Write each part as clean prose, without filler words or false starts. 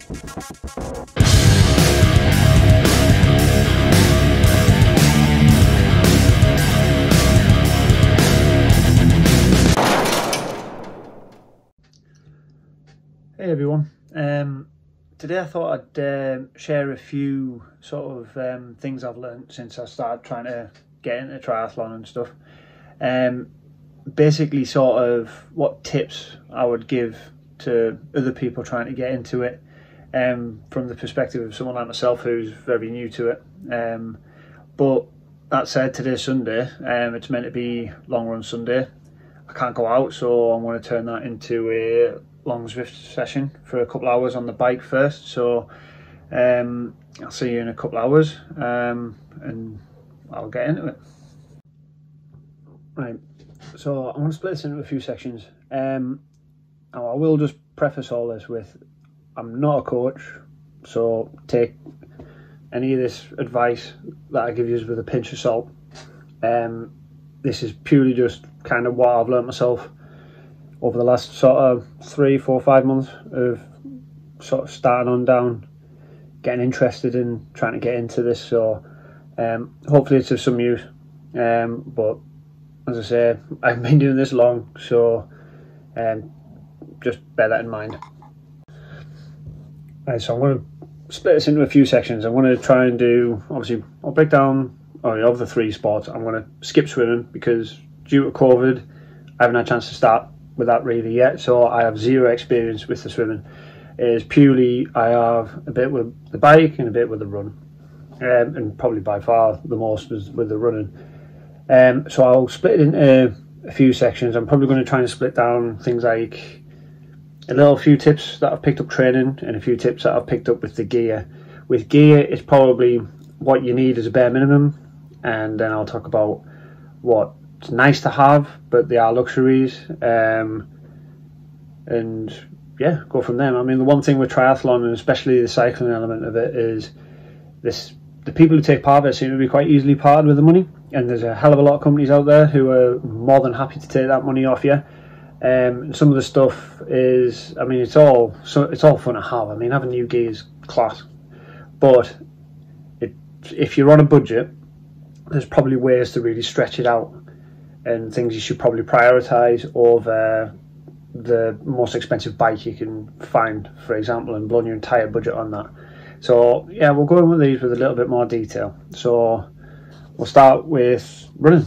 Hey everyone, today I thought I'd share a few sort of things I've learned since I started trying to get into triathlon and stuff. Basically sort of what tips I would give to other people trying to get into it, from the perspective of someone like myself who's very new to it. But that said, today's Sunday, it's meant to be long run Sunday. I can't go out, so I'm going to turn that into a long Zwift session for a couple of hours on the bike first. So I'll see you in a couple of hours, and I'll get into it. Right, so I'm going to split this into a few sections. Now I will just preface all this with, I'm not a coach, so take any of this advice that I give you with a pinch of salt. This is purely just kind of what I've learned myself over the last sort of 3, 4, 5 months of sort of starting on down, getting interested in trying to get into this. So hopefully it's of some use. But as I say, I've been doing this long, so just bear that in mind. Right, so I'm going to split this into a few sections. I'm going to try and do, obviously, I'll break down of the 3 sports. I'm going to skip swimming because due to COVID, I haven't had a chance to start with that really yet, so I have zero experience with the swimming. It's purely I have a bit with the bike and a bit with the run, and probably by far the most is with the running. So I'll split it into a few sections. I'm probably going to try and split down things like a few tips that I've picked up training and a few tips that I've picked up with the gear. With gear, it's probably what you need as a bare minimum, and then I'll talk about what's nice to have, but they are luxuries, and yeah, go from there. I mean, the one thing with triathlon, and especially the cycling element of it, is the people who take part of it seem to be quite easily parted with the money, and there's a hell of a lot of companies out there who are more than happy to take that money off you. Some of the stuff is, I mean, it's all fun to have. I mean, having new gear is class, but if you're on a budget, there's probably ways to really stretch it out, and things you should probably prioritise over the most expensive bike you can find, for example, and blowing your entire budget on that. So yeah, we'll go in with these with a little bit more detail. So we'll start with running.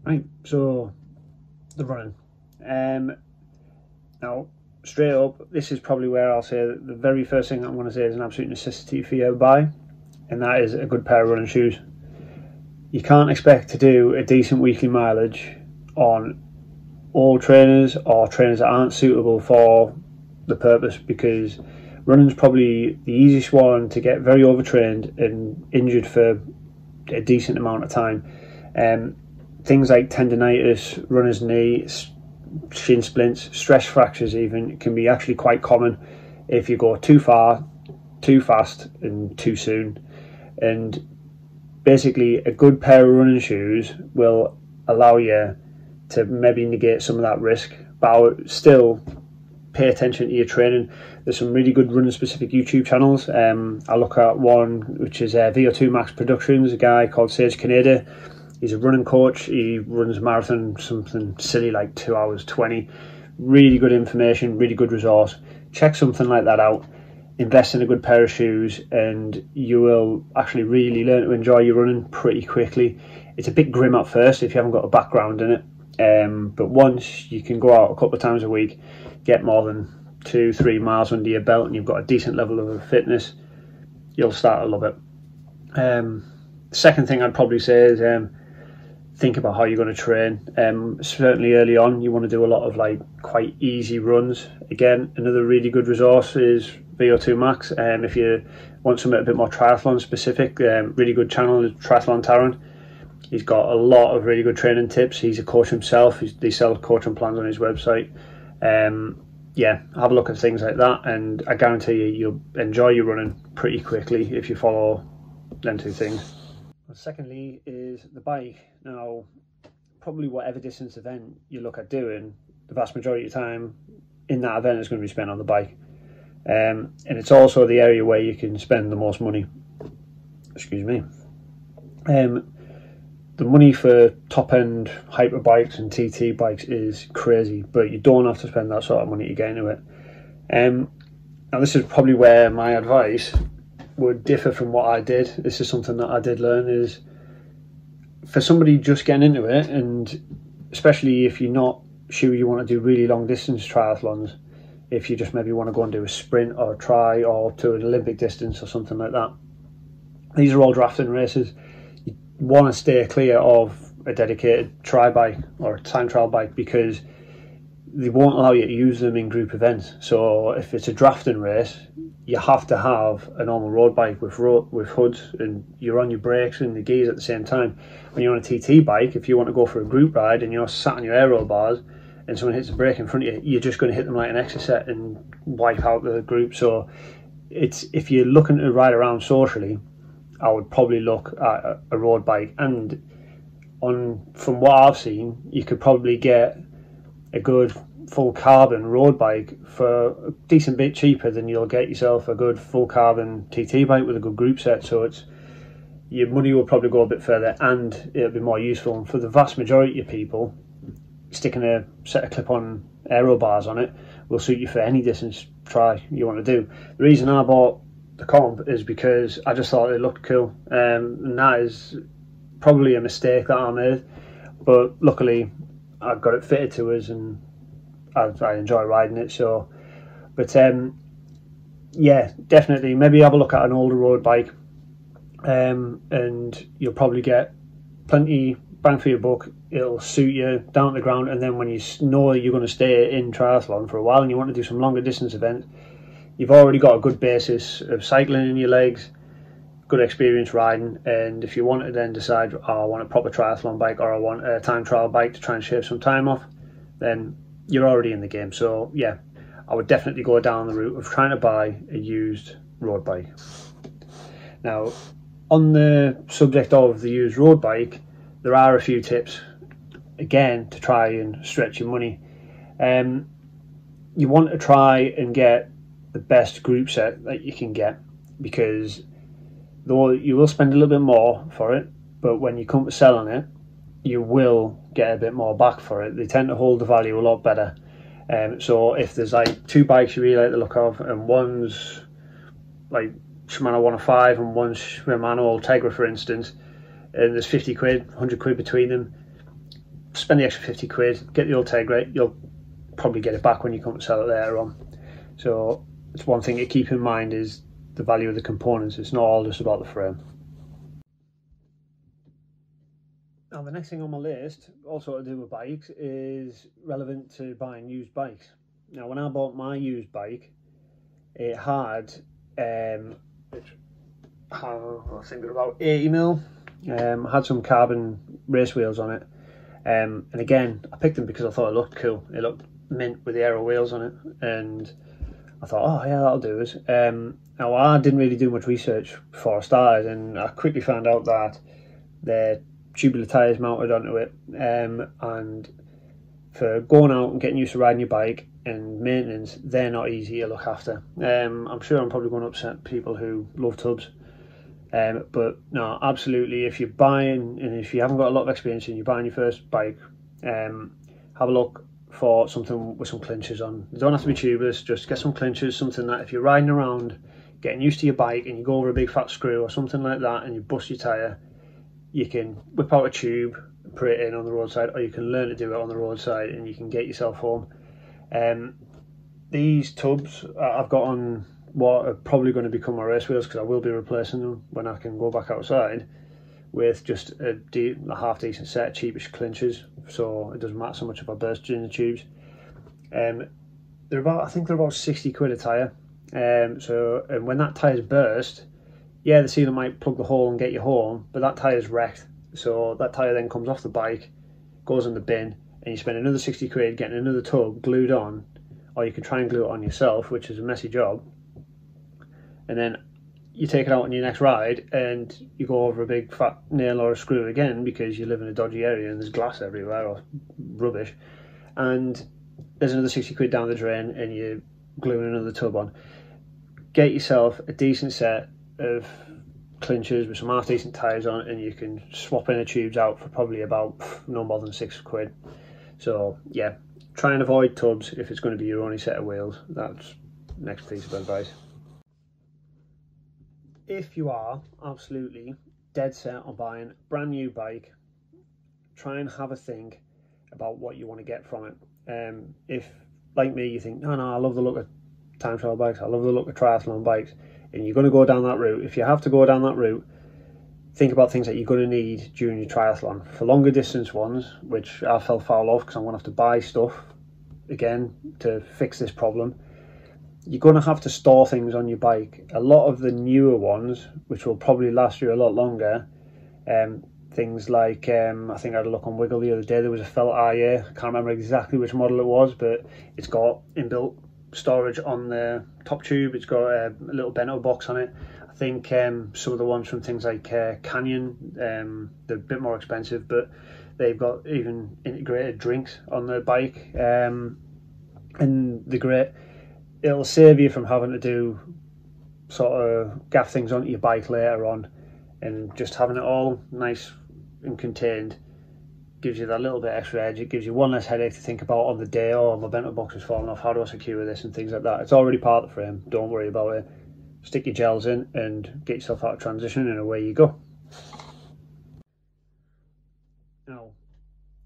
Right, so the running. Now, straight up, this is probably where I'll say that the very first thing I'm going to say is an absolute necessity for you to buy, and that is a good pair of running shoes. You can't expect to do a decent weekly mileage on old trainers or trainers that aren't suitable for the purpose, because running's probably the easiest one to get very overtrained and injured for a decent amount of time. Things like tendonitis, runner's knee, shin splints, stress fractures even can be actually quite common if you go too far, too fast and too soon. And basically a good pair of running shoes will allow you to maybe negate some of that risk, but I would still pay attention to your training. There's some really good running specific YouTube channels. I look at one which is VO2 Max Productions, a guy called Sage Canada. He's a running coach. He runs a marathon, something silly like 2 hours 20. Really good information, really good resource. Check something like that out. Invest in a good pair of shoes and you will actually really learn to enjoy your running pretty quickly. It's a bit grim at first if you haven't got a background in it, but once you can go out a couple of times a week, get more than 2-3 miles under your belt and you've got a decent level of fitness, you'll start to love it. The second thing I'd probably say is think about how you're going to train. Certainly early on you want to do a lot of like quite easy runs. Again, another really good resource is VO2 Max. If you want something a bit more triathlon specific, really good channel is Triathlon Taron. He's got a lot of really good training tips. He's a coach himself. They sell coaching plans on his website. Yeah, have a look at things like that and I guarantee you'll enjoy your running pretty quickly if you follow them two things. Secondly is the bike. Now, probably whatever distance event you look at doing, the vast majority of time in that event is going to be spent on the bike. and it's also the area where you can spend the most money. Excuse me. The money for top-end hyper bikes and TT bikes is crazy, but you don't have to spend that sort of money to get into it. Now this is probably where my advice would differ from what I did. This is something that I did learn, is for somebody just getting into it, and especially if you're not sure you want to do really long distance triathlons, if you just maybe want to go and do a sprint or a tri or to an Olympic distance or something like that. These are all drafting races. You want to stay clear of a dedicated tri bike or a time trial bike, because they won't allow you to use them in group events. So if it's a drafting race, you have to have a normal road bike with hoods, and you're on your brakes and the gears at the same time. When you're on a TT bike, if you want to go for a group ride and you're sat on your aero bars and someone hits a brake in front of you, you're just going to hit them like an Exocet and wipe out the group. So if you're looking to ride around socially, I would probably look at a road bike. And from what I've seen, you could probably get a good full carbon road bike for a decent bit cheaper than you'll get yourself a good full carbon TT bike with a good group set. So your money will probably go a bit further, and it'll be more useful. And for the vast majority of people, sticking a set of clip-on aero bars on it will suit you for any distance try you want to do. The reason I bought the comp is because I just thought it looked cool, and that is probably a mistake that I made, but luckily I got it fitted to us and I enjoy riding it. So, but yeah, definitely maybe have a look at an older road bike, and you'll probably get plenty bang for your buck. It'll suit you down to the ground, and then when you know you're going to stay in triathlon for a while and you want to do some longer distance events, you've already got a good basis of cycling in your legs, good experience riding. And if you want to then decide, oh, I want a proper triathlon bike or I want a time trial bike to try and shave some time off, then you're already in the game. So yeah, I would definitely go down the route of trying to buy a used road bike. Now, on the subject of the used road bike, there are a few tips again to try and stretch your money. You want to try and get the best group set that you can get, because though you will spend a little bit more for it, but when you come to selling it, you will get a bit more back for it. They tend to hold the value a lot better. So if there's like two bikes you really like the look of, and one's like Shimano 105 and one's Shimano Ultegra, for instance, and there's 50 quid, 100 quid between them, spend the extra 50 quid, get the Ultegra, you'll probably get it back when you come to sell it later on. So it's one thing to keep in mind, is the value of the components. It's not all just about the frame. Now the next thing on my list, also to do with bikes, is relevant to buying used bikes. Now when I bought my used bike, it had I think about 80mm, had some carbon race wheels on it, and again I picked them because I thought it looked cool. It looked mint with the aero wheels on it, and I thought, oh yeah, that'll do us. Now I didn't really do much research before I started, and I quickly found out that they're tubular tyres mounted onto it, and for going out and getting used to riding your bike and maintenance, they're not easy to look after. I'm sure I'm probably going to upset people who love tubs, but no, absolutely, if you're buying, and if you haven't got a lot of experience and you're buying your first bike, have a look for something with some clinches on. They don't have to be tubeless, just get some clinches, something that if you're riding around getting used to your bike and you go over a big fat screw or something like that and you bust your tyre, you can whip out a tube and put it in on the roadside, or you can learn to do it on the roadside and you can get yourself home. These tubs I've got on what are probably going to become my race wheels, because I will be replacing them when I can go back outside, with just a half decent set of cheapish clinches, so it doesn't matter so much if I burst during the tubes. I think they're about 60 quid a tyre. So and when that tyre's burst, yeah, the sealer might plug the hole and get you home, but that tyre's wrecked. So that tyre then comes off the bike, goes in the bin, and you spend another 60 quid getting another tub glued on, or you can try and glue it on yourself, which is a messy job. And then you take it out on your next ride and you go over a big fat nail or a screw again because you live in a dodgy area and there's glass everywhere or rubbish, and there's another 60 quid down the drain and you're gluing another tub on. get yourself a decent set of clinchers with some half decent tyres on, and you can swap in the tubes out for probably about no more than £6. So yeah, try and avoid tubs if it's going to be your only set of wheels. That's the next piece of advice. If you are absolutely dead set on buying a brand new bike, try and have a think about what you want to get from it. If, like me, you think, no, I love the look of time trial bikes, I love the look of triathlon bikes, and you're going to go down that route, if you have to go down that route, think about things that you're going to need during your triathlon. For longer distance ones, which I fell foul of because I'm going to have to buy stuff again to fix this problem, you're going to have to store things on your bike. A lot of the newer ones, which will probably last you a lot longer, things like, I think I had a look on Wiggle the other day, there was a felt IA, I can't remember exactly which model it was, but it's got inbuilt storage on the top tube, it's got a little bento box on it. I think some of the ones from things like Canyon, they're a bit more expensive, but they've got even integrated drinks on the bike, and they're great. It'll save you from having to do sort of gaff things onto your bike later on, and just having it all nice and contained gives you that little bit extra edge. It gives you one less headache to think about on the day. Oh, my bento box is falling off, how do I secure this, and things like that. It's already part of the frame, don't worry about it. Stick your gels in and get yourself out of transition, and away you go. Now,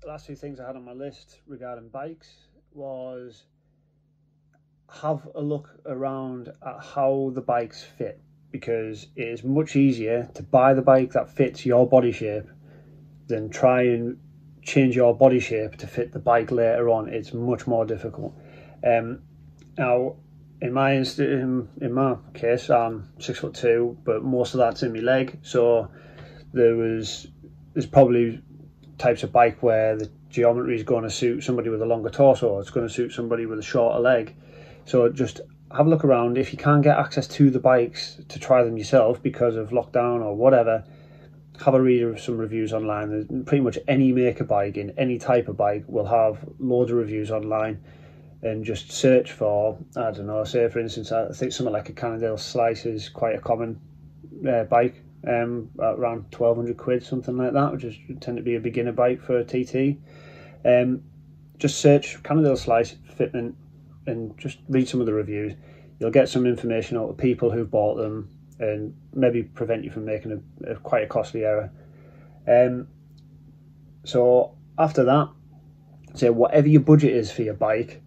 the last two things I had on my list regarding bikes was have a look around at how the bikes fit, because it is much easier to buy the bike that fits your body shape than try and change your body shape to fit the bike later on. It's much more difficult. Now, in my case, I'm 6'2", but most of that's in my leg. So there's probably types of bike where the geometry is going to suit somebody with a longer torso. It's going to suit somebody with a shorter leg. So just have a look around. If you can't get access to the bikes to try them yourself because of lockdown or whatever, have a read of some reviews online. There's pretty much any make of bike in any type of bike will have loads of reviews online, and just search for, I don't know, say for instance, I think something like a Cannondale Slice is quite a common bike, around £1,200, something like that, which is tend to be a beginner bike for a TT. Just search Cannondale Slice fitment and just read some of the reviews. You'll get some information out of people who've bought them, and maybe prevent you from making a quite a costly error. So after that, say whatever your budget is for your bike,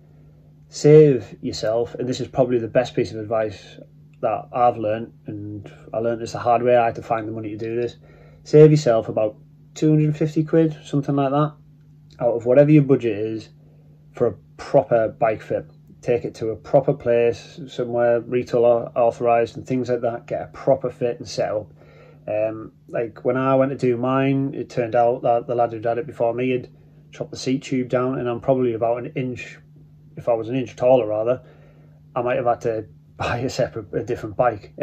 save yourself, and this is probably the best piece of advice that I've learned, and I learned this the hard way. I had to find the money to do this. Save yourself about £250, something like that, out of whatever your budget is for a proper bike fit. Take it to a proper place, somewhere retail authorised and things like that. Get a proper fit and set up. Like when I went to do mine, it turned out that the lad who'd had it before me had chopped the seat tube down, and I'm probably about an inch, if I was an inch taller rather, I might have had to buy a different bike.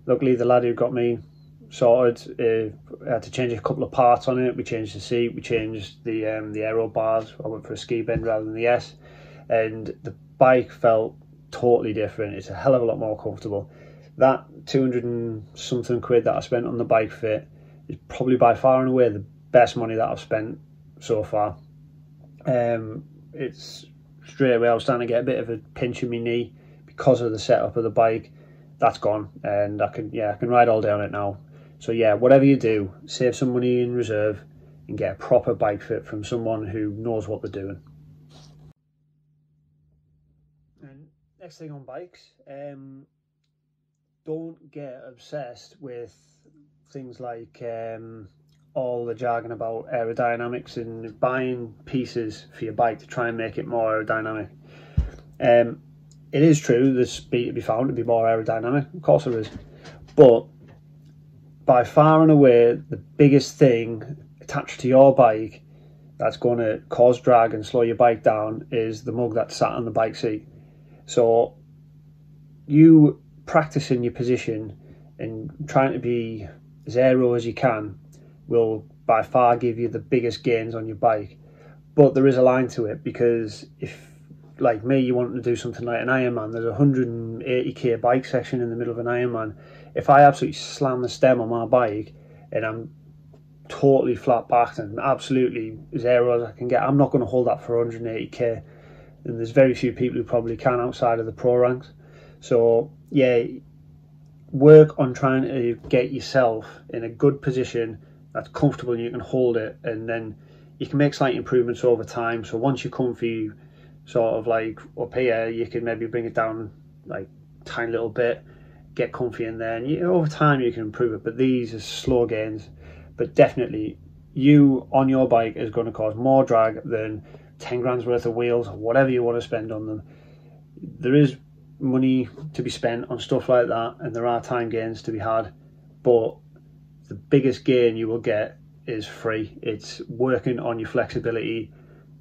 Luckily the lad who got me sorted had to change a couple of parts on it. We changed the seat, we changed the aero bars. I went for a ski bend rather than the S, and the bike felt totally different. It's a hell of a lot more comfortable. That 200 and something quid that I spent on the bike fit is probably by far and away the best money that I've spent so far. It's straight away I was starting to get a bit of a pinch in my knee because of the setup of the bike. That's gone, and I can ride all day on it now. So yeah, whatever you do, save some money in reserve and get a proper bike fit from someone who knows what they're doing. And next thing on bikes, don't get obsessed with things like all the jargon about aerodynamics and buying pieces for your bike to try and make it more aerodynamic. It is true there's speed to be found to be more aerodynamic, of course there is, but by far and away the biggest thing attached to your bike that's going to cause drag and slow your bike down is the mug that's sat on the bike seat. So you practicing your position and trying to be as aero as you can will by far give you the biggest gains on your bike. But there is a line to it, because if, like me, you want to do something like an Ironman, there's 80k bike section in the middle of an Ironman, if I absolutely slam the stem on my bike and I'm totally flat backed and absolutely as aero as I can get, I'm not going to hold that for 180k. And there's very few people who probably can outside of the pro ranks. So yeah, work on trying to get yourself in a good position that's comfortable and you can hold it, and then you can make slight improvements over time. So once you're comfy sort of like up here, you can maybe bring it down like a tiny little bit, get comfy, and then over time you can improve it. But these are slow gains. But definitely you on your bike is going to cause more drag than 10 grand's worth of wheels or whatever you want to spend on them. There is money to be spent on stuff like that, and there are time gains to be had, but the biggest gain you will get is free. It's working on your flexibility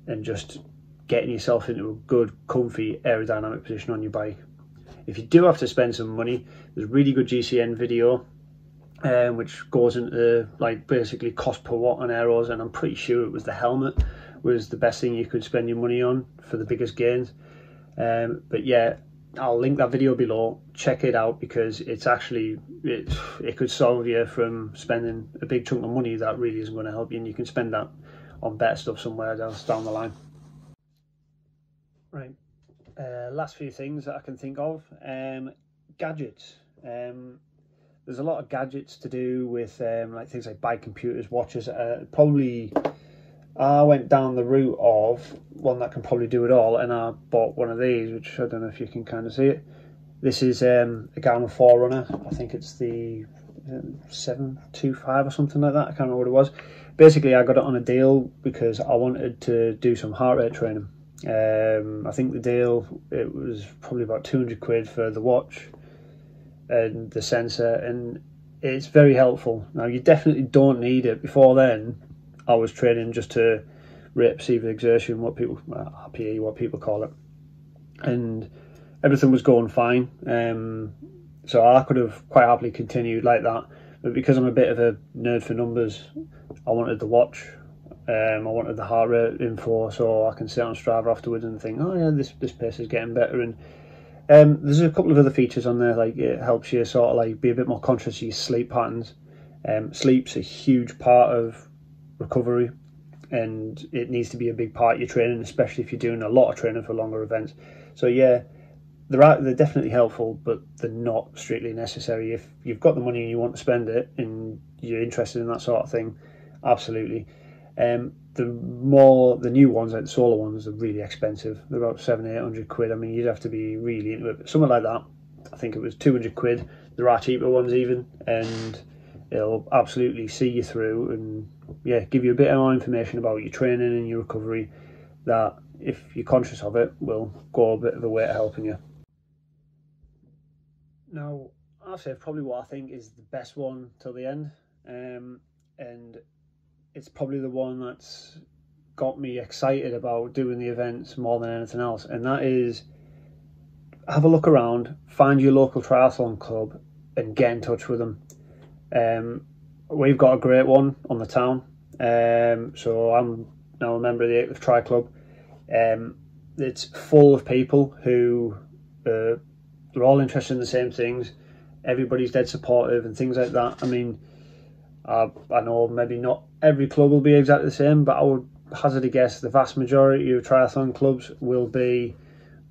and just getting yourself into a good, comfy, aerodynamic position on your bike. If you do have to spend some money, there's a really good GCN video which goes into like basically cost per watt on aeros, and I'm pretty sure it was the helmet was the best thing you could spend your money on for the biggest gains. But yeah, I'll link that video below. Check it out, because it's actually it could solve you from spending a big chunk of money that really isn't going to help you, and you can spend that on better stuff somewhere else down the line. Right, last few things that I can think of. Gadgets. There's a lot of gadgets to do with like things like bike computers, watches. Probably I went down the route of one that can probably do it all, and I bought one of these, which I don't know if you can kind of see it. This is a Garmin Forerunner. I think it's the 725 or something like that. I can't remember what it was. Basically, I got it on a deal because I wanted to do some heart rate training. I think the deal, it was probably about 200 quid for the watch and the sensor, and it's very helpful. Now, you definitely don't need it. Before then, I was training just to rate perceived exertion, what people RPE, what people call it, and everything was going fine. So I could have quite happily continued like that, but because I'm a bit of a nerd for numbers, I wanted the watch. I wanted the heart rate info, so I can sit on Strava afterwards and think, oh yeah, this pace is getting better. And there's a couple of other features on there, like it helps you sort of like be a bit more conscious of your sleep patterns. Sleep's a huge part of recovery, and it needs to be a big part of your training, especially if you're doing a lot of training for longer events. So yeah, they're definitely helpful, but they're not strictly necessary. If you've got the money and you want to spend it and you're interested in that sort of thing, absolutely. The new ones, like the solar ones, are really expensive. They're about 700-800 quid. I mean, you'd have to be really into it. But something like that, I think it was 200 quid. There are cheaper ones even, and it'll absolutely see you through and yeah, give you a bit more information about your training and your recovery that, if you're conscious of it, will go a bit of a way to helping you. Now, I'll say probably what I think is the best one till the end, and it's probably the one that's got me excited about doing the events more than anything else, and that is have a look around, find your local triathlon club and get in touch with them. We've got a great one on the town, so I'm now a member of the Tri Club. It's full of people who they're all interested in the same things. Everybody's dead supportive and things like that. I mean, I know maybe not every club will be exactly the same, but I would hazard a guess the vast majority of triathlon clubs will be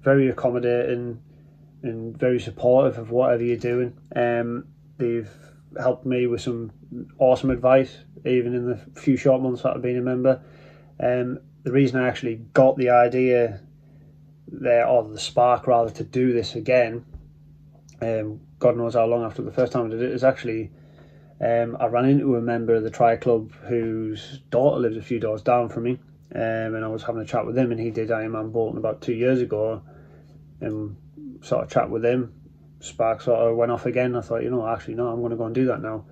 very accommodating and very supportive of whatever you're doing. They've helped me with some awesome advice, even in the few short months that I've been a member. The reason I actually got the idea there, or the spark rather, to do this again, God knows how long after the first time I did it, is actually I ran into a member of the Tri Club whose daughter lives a few doors down from me, and I was having a chat with him, and he did Ironman Bolton about 2 years ago, and sort of chat with him, spark sort of went off again. I thought, actually no, I'm going to go and do that now.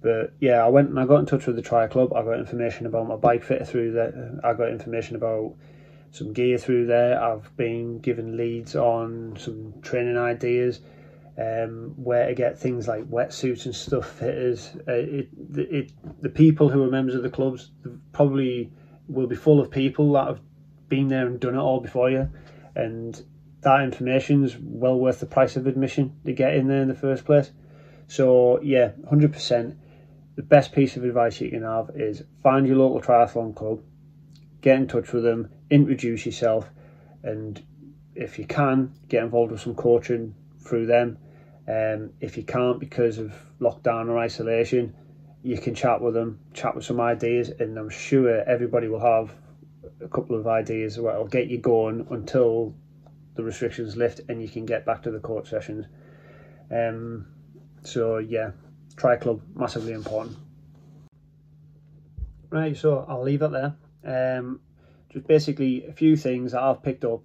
But yeah, I went and I got in touch with the Tri Club. I got information about my bike fitter through there. I got information about some gear through there. I've been given leads on some training ideas, where to get things like wetsuits and stuff fitters. The people who are members of the clubs probably will be full of people that have been there and done it all before you, and that information's well worth the price of admission to get in there in the first place. So yeah, 100%. The best piece of advice you can have is find your local triathlon club, get in touch with them, introduce yourself, and if you can, get involved with some coaching through them. If you can't because of lockdown or isolation, you can chat with them, chat with some ideas, and I'm sure everybody will have a couple of ideas that will get you going until the restrictions lift and you can get back to the coach sessions. So yeah, try a club, massively important. Right, so I'll leave it there. Just basically a few things that I've picked up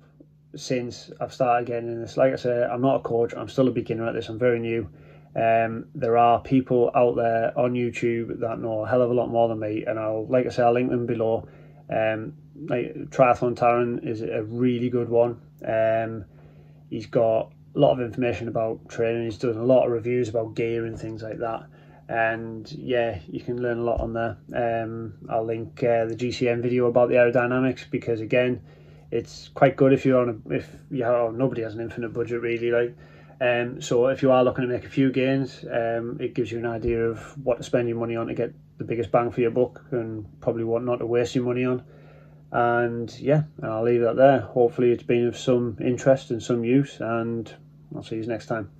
since I've started getting in this. Like I said, I'm not a coach, I'm still a beginner at this, I'm very new. There are people out there on YouTube that know a hell of a lot more than me, and I'll link them below. Like Triathlon Taran is a really good one. He's got a lot of information about training, he's done a lot of reviews about gear and things like that, and yeah, you can learn a lot on there. I'll link the GCN video about the aerodynamics, because again, it's quite good if you're on nobody has an infinite budget really, like. So if you are looking to make a few gains, it gives you an idea of what to spend your money on to get the biggest bang for your buck, and probably what not to waste your money on. And yeah, I'll leave that there. Hopefully it's been of some interest and some use, and I'll see you next time.